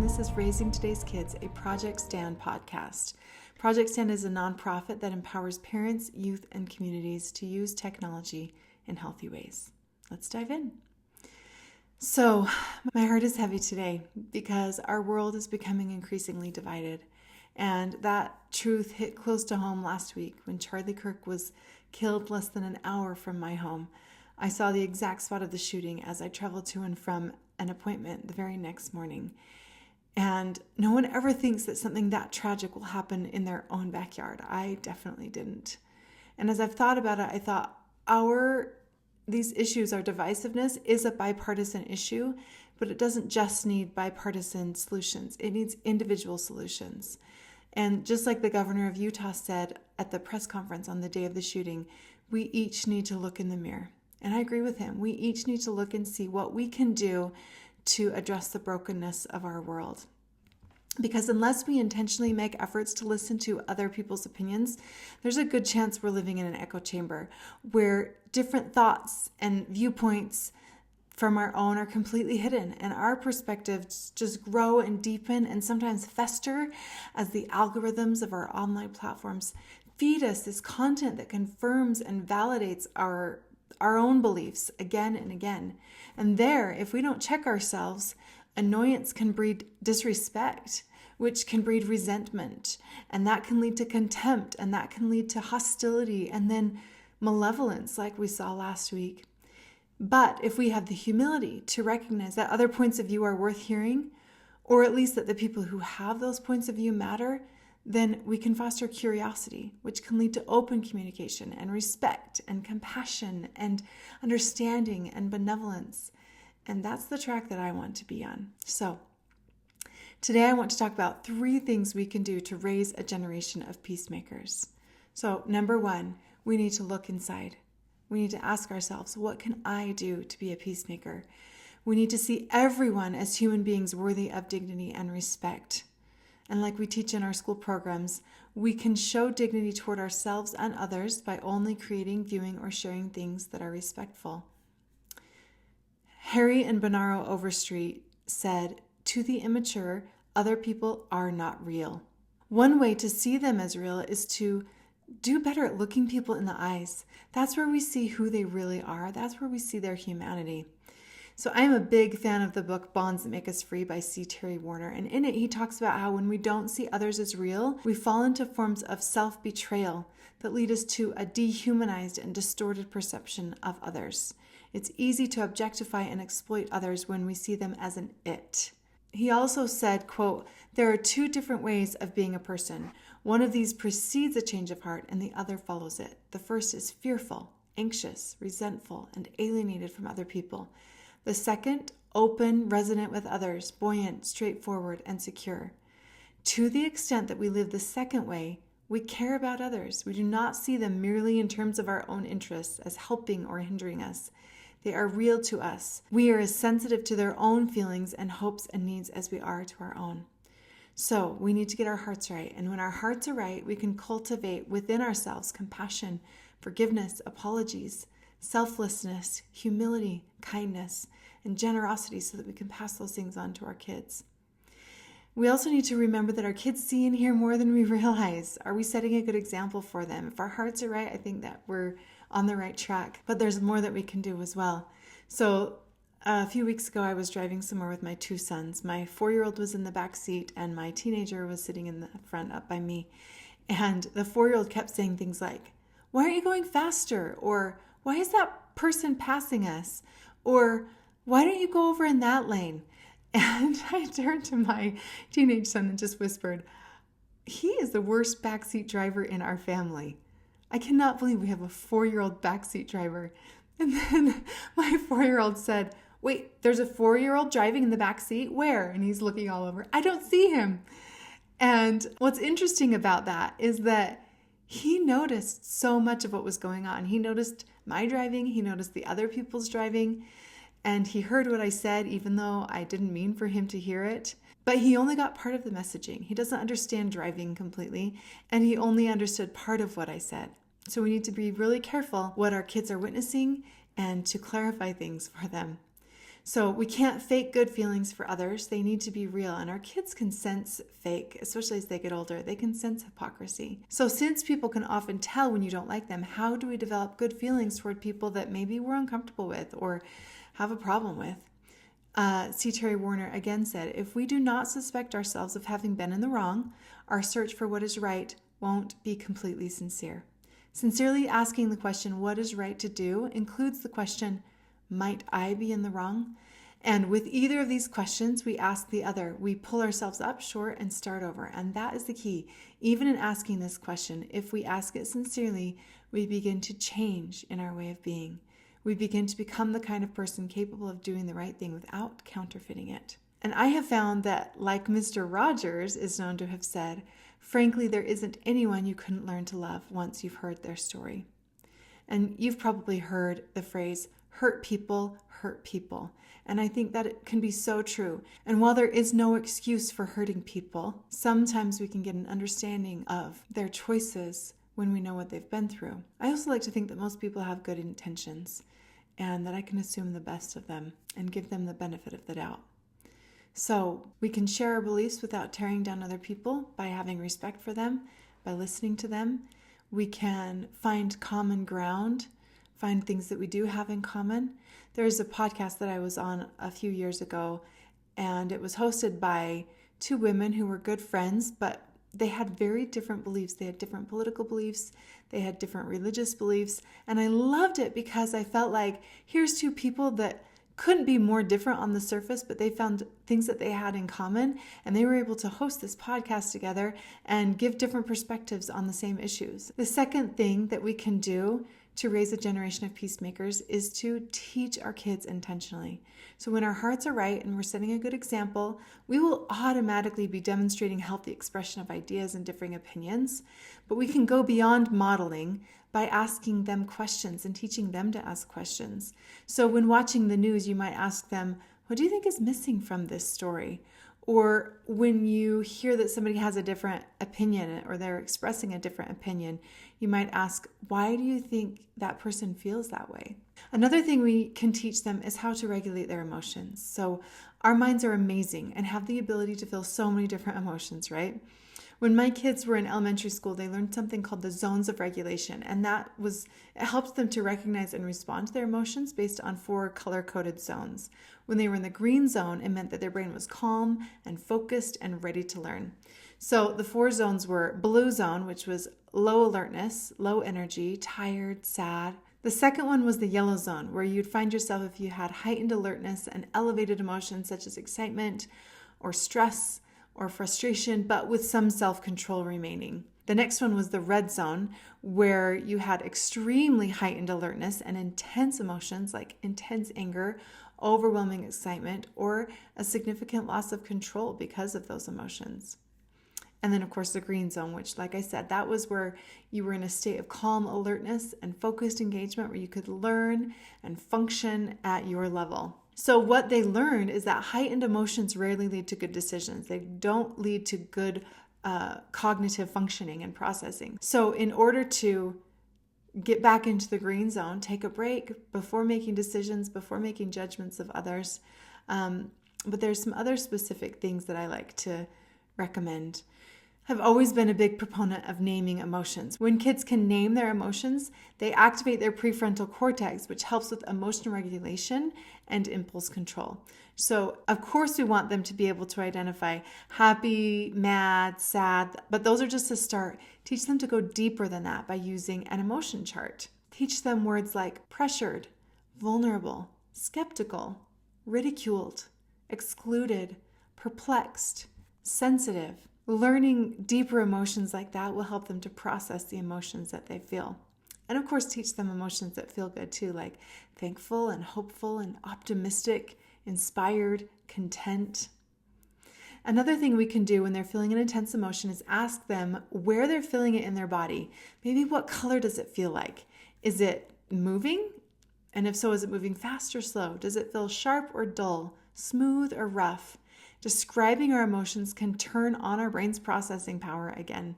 this is Raising Today's Kids, a Project Stand podcast. Project Stand is a nonprofit that empowers parents, youth, and communities to use technology in healthy ways. Let's dive in. So, my heart is heavy today because our world is becoming increasingly divided. And that truth hit close to home last week when Charlie Kirk was killed less than an hour from my home. I saw the exact spot of the shooting as I traveled to and from an appointment the very next morning. And no one ever thinks that something that tragic will happen in their own backyard. I definitely didn't. And as I've thought about it, I thought these issues, our divisiveness, is a bipartisan issue, but it doesn't just need bipartisan solutions. It needs individual solutions. And just like the governor of Utah said at the press conference on the day of the shooting, we each need to look in the mirror. And I agree with him. We each need to look and see what we can do to address the brokenness of our world. Because unless we intentionally make efforts to listen to other people's opinions, there's a good chance we're living in an echo chamber where different thoughts and viewpoints from our own are completely hidden, and our perspectives just grow and deepen and sometimes fester as the algorithms of our online platforms feed us this content that confirms and validates our own beliefs again and again. And there, if we don't check ourselves, annoyance can breed disrespect, which can breed resentment, and that can lead to contempt, and that can lead to hostility, and then malevolence like we saw last week. But if we have the humility to recognize that other points of view are worth hearing, or at least that the people who have those points of view matter, then we can foster curiosity, which can lead to open communication and respect and compassion and understanding and benevolence. And that's the track that I want to be on. So today I want to talk about 3 things we can do to raise a generation of peacemakers. So number 1, we need to look inside. We need to ask ourselves, what can I do to be a peacemaker? We need to see everyone as human beings worthy of dignity and respect. And like we teach in our school programs, we can show dignity toward ourselves and others by only creating, viewing, or sharing things that are respectful. Harry and Bonaro Overstreet said, "To the immature, other people are not real." One way to see them as real is to do better at looking people in the eyes. That's where we see who they really are. That's where we see their humanity. So I'm a big fan of the book Bonds That Make Us Free by C. Terry Warner. And in it, he talks about how when we don't see others as real, we fall into forms of self-betrayal that lead us to a dehumanized and distorted perception of others. It's easy to objectify and exploit others when we see them as an it. He also said, quote, "There are 2 different ways of being a person. One of these precedes a change of heart and the other follows it. The first is fearful, anxious, resentful, and alienated from other people. The second, open, resonant with others, buoyant, straightforward, and secure. To the extent that we live the second way, we care about others. We do not see them merely in terms of our own interests as helping or hindering us. They are real to us. We are as sensitive to their own feelings and hopes and needs as we are to our own." So we need to get our hearts right. And when our hearts are right, we can cultivate within ourselves compassion, forgiveness, apologies, selflessness, humility, kindness, and generosity so that we can pass those things on to our kids. We also need to remember that our kids see and hear more than we realize. Are we setting a good example for them? If our hearts are right, I think that we're on the right track, but there's more that we can do as well. So a few weeks ago, I was driving somewhere with my 2 sons. My 4-year-old was in the back seat and my teenager was sitting in the front up by me. And the 4-year-old kept saying things like, "Why aren't you going faster?" Or, "Why is that person passing us?" Or, "Why don't you go over in that lane?" And I turned to my teenage son and just whispered, "He is the worst backseat driver in our family. I cannot believe we have a 4-year-old backseat driver." And then my 4-year-old said, "Wait, there's a 4-year-old driving in the back seat? Where?" And he's looking all over. "I don't see him." And what's interesting about that is that he noticed so much of what was going on. He noticed my driving. He noticed the other people's driving. And he heard what I said, even though I didn't mean for him to hear it. But he only got part of the messaging. He doesn't understand driving completely. And he only understood part of what I said. So we need to be really careful what our kids are witnessing and to clarify things for them. So we can't fake good feelings for others. They need to be real. And our kids can sense fake, especially as they get older. They can sense hypocrisy. So since people can often tell when you don't like them, how do we develop good feelings toward people that maybe we're uncomfortable with or have a problem with? C. Terry Warner again said, if we do not suspect ourselves of having been in the wrong, our search for what is right won't be completely sincere. Sincerely asking the question, what is right to do, includes the question, might I be in the wrong? And with either of these questions, we ask the other. We pull ourselves up short and start over. And that is the key. Even in asking this question, if we ask it sincerely, we begin to change in our way of being. We begin to become the kind of person capable of doing the right thing without counterfeiting it. And I have found that, like Mr. Rogers is known to have said, frankly, there isn't anyone you couldn't learn to love once you've heard their story. And you've probably heard the phrase, hurt people hurt people. And I think that it can be so true. And while there is no excuse for hurting people, sometimes we can get an understanding of their choices when we know what they've been through. I also like to think that most people have good intentions and that I can assume the best of them and give them the benefit of the doubt. So we can share our beliefs without tearing down other people by having respect for them, by listening to them. We can find common ground, find things that we do have in common. There's a podcast that I was on a few years ago, and it was hosted by two women who were good friends, but they had very different beliefs. They had different political beliefs. They had different religious beliefs. And I loved it because I felt like here's two people that couldn't be more different on the surface, but they found things that they had in common, and they were able to host this podcast together and give different perspectives on the same issues. The second thing that we can do to raise a generation of peacemakers is to teach our kids intentionally. So when our hearts are right and we're setting a good example, we will automatically be demonstrating healthy expression of ideas and differing opinions, but we can go beyond modeling by asking them questions and teaching them to ask questions. So when watching the news, you might ask them, what do you think is missing from this story? Or when you hear that somebody has a different opinion or they're expressing a different opinion, you might ask, why do you think that person feels that way? Another thing we can teach them is how to regulate their emotions. So our minds are amazing and have the ability to feel so many different emotions, right? When my kids were in elementary school, they learned something called the zones of regulation, and it helped them to recognize and respond to their emotions based on 4 color-coded zones. When they were in the green zone, it meant that their brain was calm and focused and ready to learn. So the 4 zones were blue zone, which was low alertness, low energy, tired, sad. The second one was the yellow zone, where you'd find yourself if you had heightened alertness and elevated emotions such as excitement or stress or frustration, but with some self-control remaining. The next one was the red zone, where you had extremely heightened alertness and intense emotions like intense anger, overwhelming excitement, or a significant loss of control because of those emotions. And then, of course, the green zone, which, like I said, that was where you were in a state of calm alertness and focused engagement where you could learn and function at your level. So what they learned is that heightened emotions rarely lead to good decisions. They don't lead to good cognitive functioning and processing. So in order to get back into the green zone, take a break before making decisions, before making judgments of others. But there's some other specific things that I like to recommend. I've always been a big proponent of naming emotions. When kids can name their emotions, they activate their prefrontal cortex, which helps with emotional regulation and impulse control. So, of course, we want them to be able to identify happy, mad, sad, but those are just a start. Teach them to go deeper than that by using an emotion chart. Teach them words like pressured, vulnerable, skeptical, ridiculed, excluded, perplexed, sensitive. Learning deeper emotions like that will help them to process the emotions that they feel. And of course, teach them emotions that feel good too, like thankful and hopeful and optimistic, inspired, content. Another thing we can do when they're feeling an intense emotion is ask them where they're feeling it in their body. Maybe what color does it feel like? Is it moving? And if so, is it moving fast or slow? Does it feel sharp or dull, smooth or rough? Describing our emotions can turn on our brain's processing power again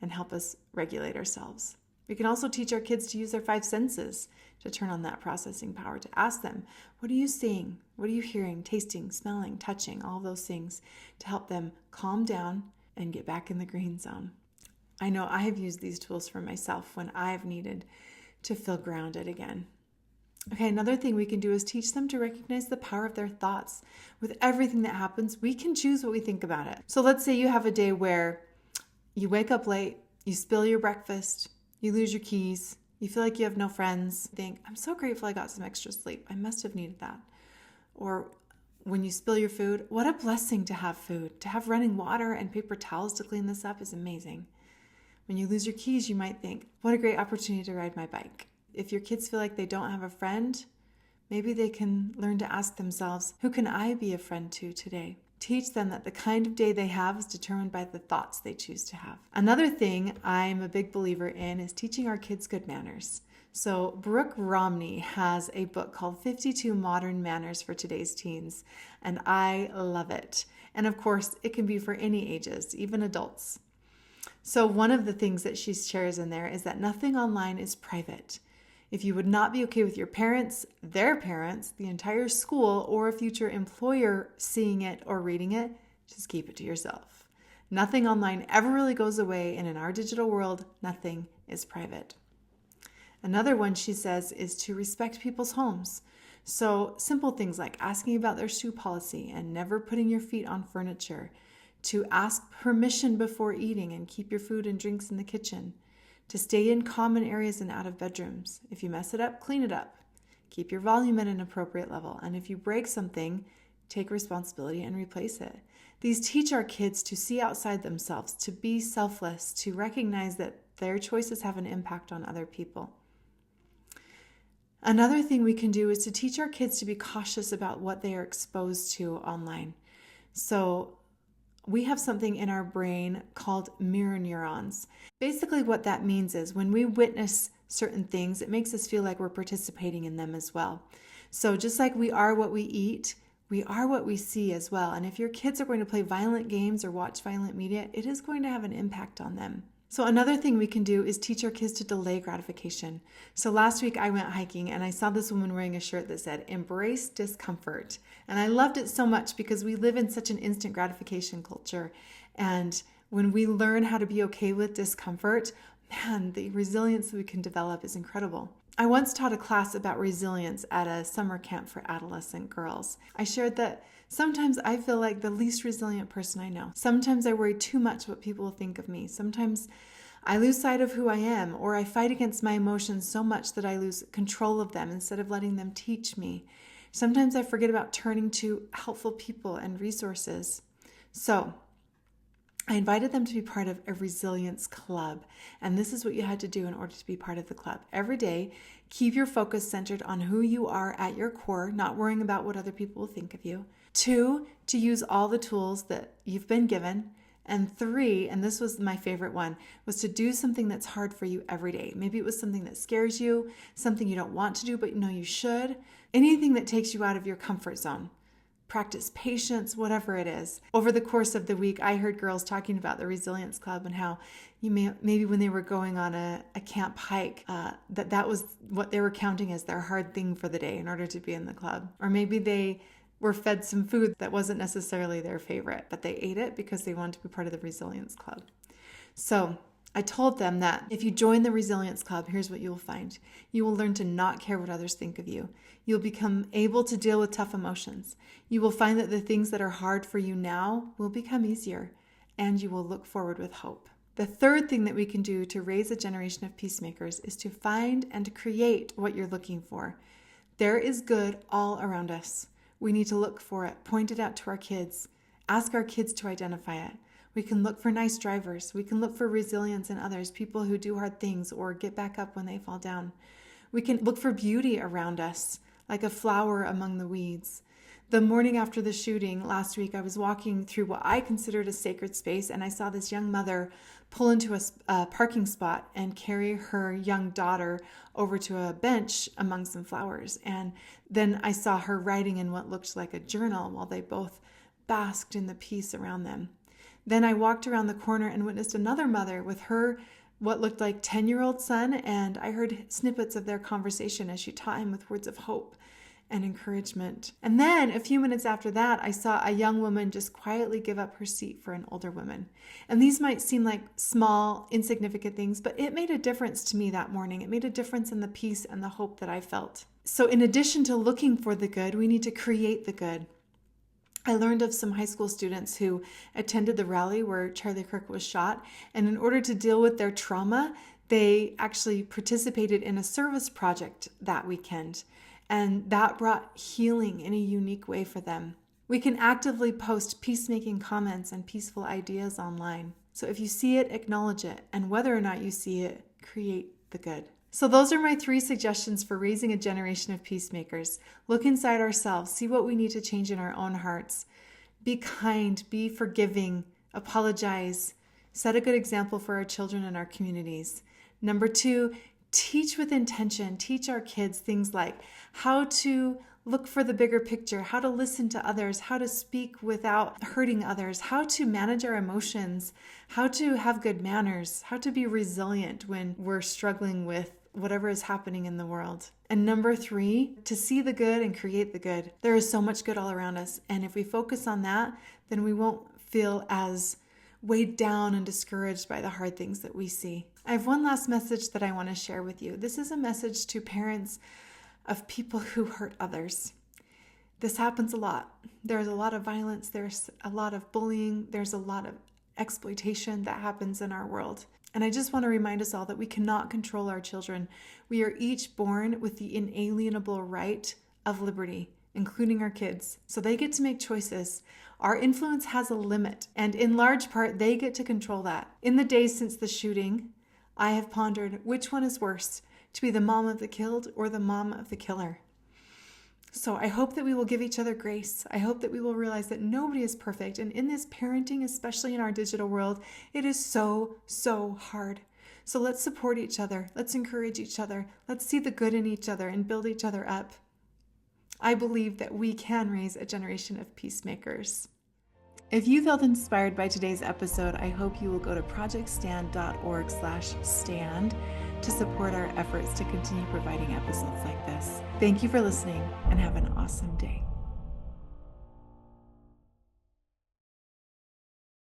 and help us regulate ourselves. We can also teach our kids to use their five senses to turn on that processing power, to ask them, what are you seeing? What are you hearing, tasting, smelling, touching, all those things to help them calm down and get back in the green zone. I know I have used these tools for myself when I've needed to feel grounded again. Okay, another thing we can do is teach them to recognize the power of their thoughts. With everything that happens, we can choose what we think about it. So let's say you have a day where you wake up late, you spill your breakfast, you lose your keys, you feel like you have no friends. Think, I'm so grateful I got some extra sleep. I must have needed that. Or when you spill your food, what a blessing to have food. To have running water and paper towels to clean this up is amazing. When you lose your keys, you might think, what a great opportunity to ride my bike. If your kids feel like they don't have a friend, maybe they can learn to ask themselves, who can I be a friend to today? Teach them that the kind of day they have is determined by the thoughts they choose to have. Another thing I'm a big believer in is teaching our kids good manners. So Brooke Romney has a book called 52 Modern Manners for Today's Teens, and I love it. And of course, it can be for any ages, even adults. So one of the things that she shares in there is that nothing online is private. If you would not be okay with your parents, their parents, the entire school, or a future employer seeing it or reading it, just keep it to yourself. Nothing online ever really goes away, and in our digital world, nothing is private. Another one she says is to respect people's homes. So simple things like asking about their shoe policy and never putting your feet on furniture, to ask permission before eating and keep your food and drinks in the kitchen, to stay in common areas and out of bedrooms. If you mess it up, clean it up. Keep your volume at an appropriate level. And if you break something, take responsibility and replace it. These teach our kids to see outside themselves, to be selfless, to recognize that their choices have an impact on other people. Another thing we can do is to teach our kids to be cautious about what they are exposed to online. So we have something in our brain called mirror neurons. Basically what that means is when we witness certain things, it makes us feel like we're participating in them as well. So just like we are what we eat, we are what we see as well. And if your kids are going to play violent games or watch violent media, it is going to have an impact on them. So another thing we can do is teach our kids to delay gratification. So last week I went hiking and I saw this woman wearing a shirt that said, embrace discomfort. And I loved it so much because we live in such an instant gratification culture. And when we learn how to be okay with discomfort, man, the resilience that we can develop is incredible. I once taught a class about resilience at a summer camp for adolescent girls. I shared that sometimes I feel like the least resilient person I know. Sometimes I worry too much what people will think of me. Sometimes I lose sight of who I am, or I fight against my emotions so much that I lose control of them instead of letting them teach me. Sometimes I forget about turning to helpful people and resources. So I invited them to be part of a resilience club. And this is what you had to do in order to be part of the club. Every day, keep your focus centered on who you are at your core, not worrying about what other people will think of you. 2, to use all the tools that you've been given. And 3, and this was my favorite one, was to do something that's hard for you every day. Maybe it was something that scares you, something you don't want to do, but you know you should. Anything that takes you out of your comfort zone. Practice patience, whatever it is. Over the course of the week, I heard girls talking about the Resilience Club and how maybe when they were going on a camp hike, that was what they were counting as their hard thing for the day in order to be in the club. Or maybe they were fed some food that wasn't necessarily their favorite, but they ate it because they wanted to be part of the Resilience Club. So I told them that if you join the Resilience Club, here's what you will find. You will learn to not care what others think of you. You'll become able to deal with tough emotions. You will find that the things that are hard for you now will become easier, and you will look forward with hope. The third thing that we can do to raise a generation of peacemakers is to find and create what you're looking for. There is good all around us. We need to look for it, point it out to our kids, ask our kids to identify it. We can look for nice drivers. We can look for resilience in others, people who do hard things or get back up when they fall down. We can look for beauty around us, like a flower among the weeds. The morning after the shooting last week, I was walking through what I considered a sacred space, and I saw this young mother pull into a parking spot and carry her young daughter over to a bench among some flowers. And then I saw her writing in what looked like a journal while they both basked in the peace around them. Then I walked around the corner and witnessed another mother with her what looked like 10-year-old son, and I heard snippets of their conversation as she taught him with words of hope and encouragement. And then a few minutes after that, I saw a young woman just quietly give up her seat for an older woman. And these might seem like small, insignificant things, but it made a difference to me that morning. It made a difference in the peace and the hope that I felt. So in addition to looking for the good, we need to create the good. I learned of some high school students who attended the rally where Charlie Kirk was shot, and in order to deal with their trauma, they actually participated in a service project that weekend, and that brought healing in a unique way for them. We can actively post peacemaking comments and peaceful ideas online. So if you see it, acknowledge it, and whether or not you see it, create the good. So those are my 3 suggestions for raising a generation of peacemakers. Look inside ourselves, see what we need to change in our own hearts. Be kind, be forgiving, apologize, set a good example for our children and our communities. Number 2, teach with intention. Teach our kids things like how to look for the bigger picture, how to listen to others, how to speak without hurting others, how to manage our emotions, how to have good manners, how to be resilient when we're struggling with whatever is happening in the world. And number 3, to see the good and create the good. There is so much good all around us. And if we focus on that, then we won't feel as weighed down and discouraged by the hard things that we see. I have one last message that I want to share with you. This is a message to parents of people who hurt others. This happens a lot. There's a lot of violence. There's a lot of bullying. There's a lot of exploitation that happens in our world. And I just want to remind us all that we cannot control our children. We are each born with the inalienable right of liberty, including our kids. So they get to make choices. Our influence has a limit, and in large part, they get to control that. In the days since the shooting, I have pondered which one is worse, to be the mom of the killed or the mom of the killer. So I hope that we will give each other grace. I hope that we will realize that nobody is perfect. And in this parenting, especially in our digital world, it is so, so hard. So let's support each other. Let's encourage each other. Let's see the good in each other and build each other up. I believe that we can raise a generation of peacemakers. If you felt inspired by today's episode, I hope you will go to projectstand.org/stand to support our efforts to continue providing episodes like this. Thank you for listening and have an awesome day.